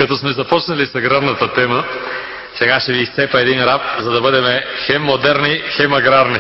Като сме започнали с аграрната тема, сега ще ви изцепа един рап, за да бъдем хем модерни, хем аграрни.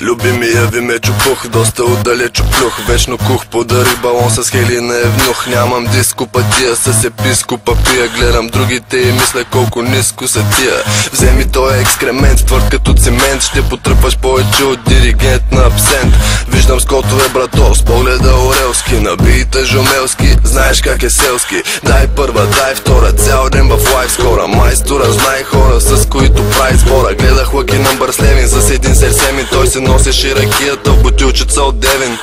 Любимия ви ме чупух, доста отдалеч оплюх. Вечно кух, подари балон с Хелина евнух. Нямам дископатия с епископа пия. Гледам другите и мисля колко ниско са тия. Вземи този екскремент, твърд като цемент. Ще потръпваш повече от диригент на абсент. Виждам скотове брато, с погледа орелски. Набиите жумелски, знаеш как е селски. Дай първа, дай втора, цял ден в лайф скора. Майстора, знай хора, с които прави сбора. Гледах Lucky Number Slevin с един серсемин. Той се носеше ракията в бутилчица от Девин.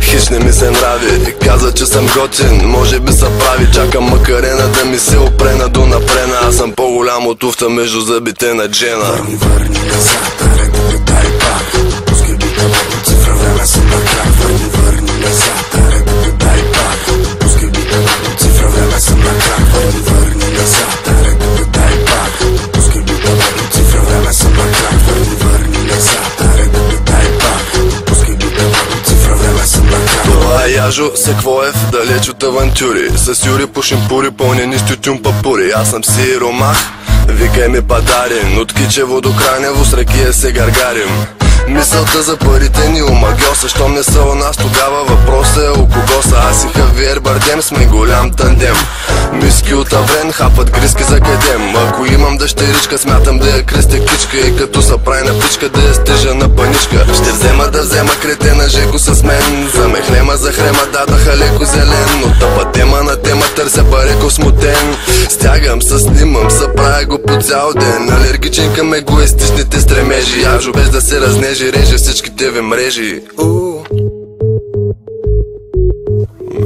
Хищ не ми се нрави, каза, че съм готин. Може би са прави, чакам макарена да ми се опрена до напрена. Аз съм по-голям от туфта между зъбите на Джена. Върни назад, редът дай пак. Пускай бита върху цифра, време съм на крак. Върни назад, редът дай пак. Пускай бита върху цифра, време съм на крак. Върни назад, редът дай пак. Пускай бита върху цифра, време съм на крак. Върни назад, редът дай пак. Пускай бита върху цифра, време съм на крак. Това е Яжо Секвоев, далеч от авантюри. С Юри по шимпури, пълнени с тютюн папури. Аз съм си ромах, викай ми Падарин. От Кичево до Кранево с ракия се гаргарим. Мисълта за парите ни омагьоса. Щом не са у нас, тогава въпросът е у кого са. Аз и Хавиер Бардем сме голям тандем. Миски от Аврен хапат гриски за кедем. Ако имам дъщеричка, смятам да я кръстя кичка. И като са прави на пичка, да я стежа на паничка. Ще взема да взема кретена Жеко с мен. За мехлема, за хрема дадаха леко зелен. Но тъпа тема на тема търся бареко смутен. Стягам се, снимам се, правя го по цял ден. Алергичен към егоистичните стремежи. Яжо без да се разнежи, реже всичките ви мрежи.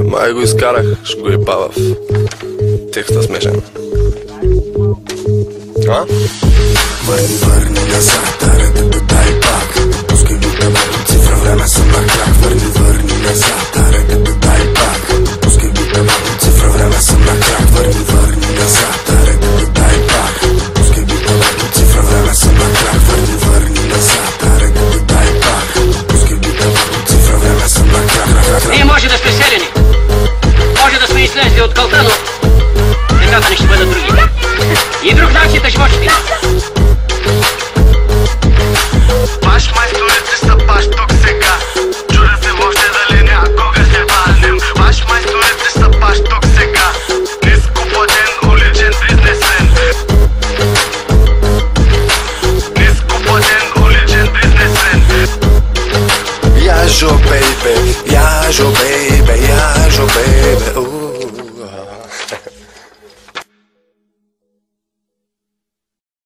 Май го изкарах, ще го епа в текста смешен. Върни назад, редът дай пак. Пускай бита върху цифра, време съм на крак. Върни назад, редът